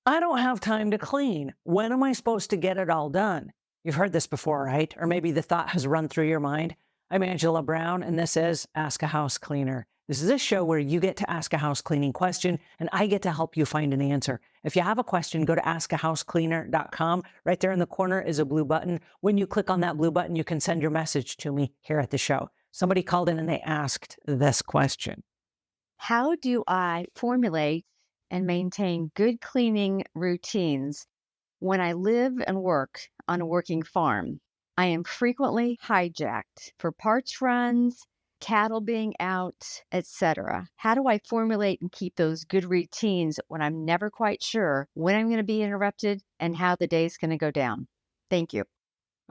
I don't have time to clean. When am I supposed to get it all done? You've heard this before, right? Or maybe the thought has run through your mind. I'm Angela Brown, and this is Ask a House Cleaner. This is a show where you get to ask a house cleaning question, and I get to help you find an answer. If you have a question, go to askahousecleaner.com. Right there in the corner is a blue button. When you click on that blue button, you can send your message to me here at the show. Somebody called in and they asked this question. How do I formulate and maintain good cleaning routines when I live and work on a working farm? I am frequently hijacked for parts runs, cattle being out, etc. How do I formulate and keep those good routines when I'm never quite sure when I'm going to be interrupted and how the day's going to go down? Thank you.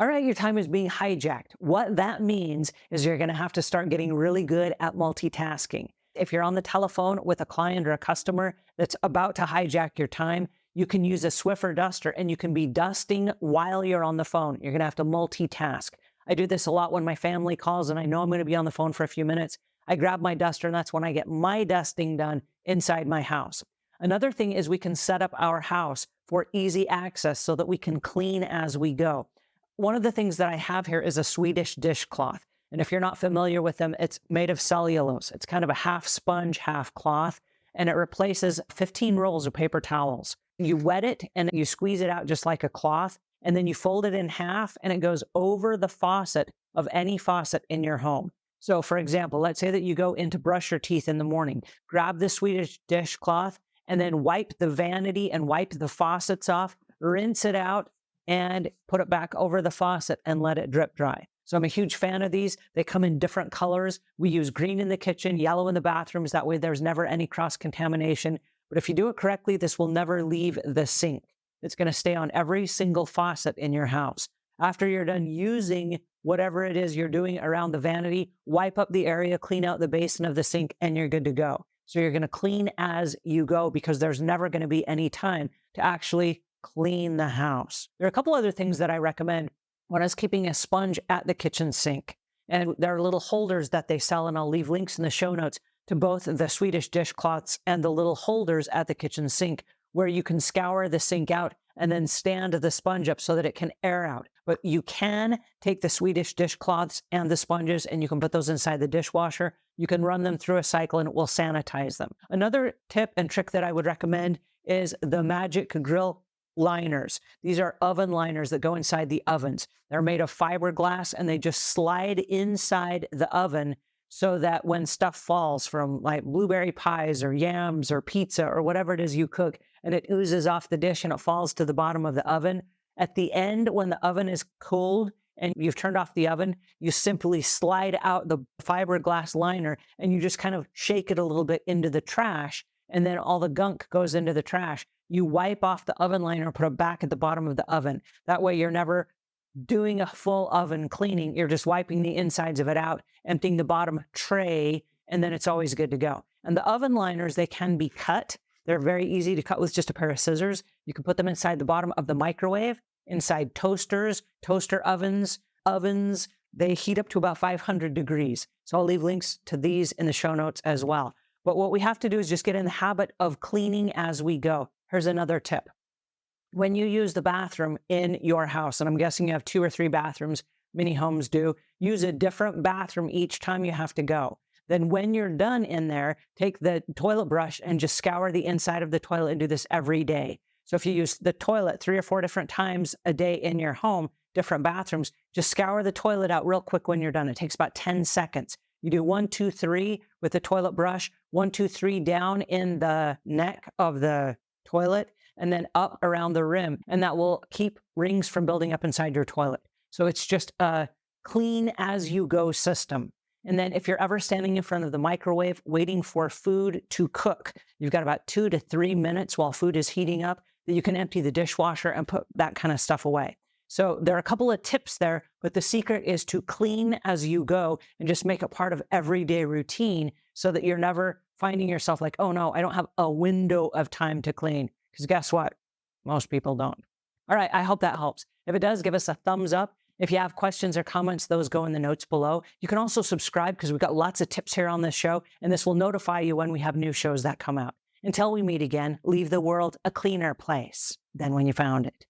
All right, your time is being hijacked. What that means is you're going to have to start getting really good at multitasking. If you're on the telephone with a client or a customer that's about to hijack your time, you can use a Swiffer duster and you can be dusting while you're on the phone. You're going to have to multitask. I do this a lot when my family calls and I know I'm going to be on the phone for a few minutes. I grab my duster and that's when I get my dusting done inside my house. Another thing is we can set up our house for easy access so that we can clean as we go. One of the things that I have here is a Swedish dishcloth. And if you're not familiar with them, it's made of cellulose. It's kind of a half sponge, half cloth, and it replaces 15 rolls of paper towels. You wet it and you squeeze it out just like a cloth, and then you fold it in half and it goes over the faucet of any faucet in your home. So for example, let's say that you go in to brush your teeth in the morning, grab the Swedish dishcloth and then wipe the vanity and wipe the faucets off, rinse it out, and put it back over the faucet and let it drip dry. So I'm a huge fan of these. They come in different colors. We use green in the kitchen, yellow in the bathrooms. That way there's never any cross-contamination. But if you do it correctly, this will never leave the sink. It's going to stay on every single faucet in your house. After you're done using whatever it is you're doing around the vanity, wipe up the area, clean out the basin of the sink, and you're good to go. So you're going to clean as you go because there's never going to be any time to actually clean the house. There are a couple other things that I recommend. One is keeping a sponge at the kitchen sink. And there are little holders that they sell, and I'll leave links in the show notes to both the Swedish dishcloths and the little holders at the kitchen sink where you can scour the sink out and then stand the sponge up so that it can air out. But you can take the Swedish dishcloths and the sponges and you can put those inside the dishwasher. You can run them through a cycle and it will sanitize them. Another tip and trick that I would recommend is the Magic Grill liners. These are oven liners that go inside the ovens. They're made of fiberglass and they just slide inside the oven so that when stuff falls from like blueberry pies or yams or pizza or whatever it is you cook and it oozes off the dish and it falls to the bottom of the oven, at the end when the oven is cooled and you've turned off the oven, you simply slide out the fiberglass liner and you just kind of shake it a little bit into the trash, and then all the gunk goes into the trash. You wipe off the oven liner and put it back at the bottom of the oven. That way you're never doing a full oven cleaning. You're just wiping the insides of it out, emptying the bottom tray, and then it's always good to go. And the oven liners, they can be cut. They're very easy to cut with just a pair of scissors. You can put them inside the bottom of the microwave, inside toasters, toaster ovens. They heat up to about 500 degrees. So I'll leave links to these in the show notes as well. But what we have to do is just get in the habit of cleaning as we go. Here's another tip. When you use the bathroom in your house, and I'm guessing you have 2 or 3 bathrooms, many homes do, use a different bathroom each time you have to go. Then when you're done in there, take the toilet brush and just scour the inside of the toilet and do this every day. So if you use the toilet 3 or 4 different times a day in your home, different bathrooms, just scour the toilet out real quick when you're done. It takes about 10 seconds. You do 1, 2, 3 with the toilet brush, 1, 2, 3 down in the neck of the toilet, and then up around the rim. And that will keep rings from building up inside your toilet. So it's just a clean as you go system. And then if you're ever standing in front of the microwave waiting for food to cook, you've got about 2 to 3 minutes while food is heating up that you can empty the dishwasher and put that kind of stuff away. So there are a couple of tips there, but the secret is to clean as you go and just make it part of everyday routine so that you're never finding yourself like, oh no, I don't have a window of time to clean. Because guess what? Most people don't. All right, I hope that helps. If it does, give us a thumbs up. If you have questions or comments, those go in the notes below. You can also subscribe because we've got lots of tips here on this show, and this will notify you when we have new shows that come out. Until we meet again, leave the world a cleaner place than when you found it.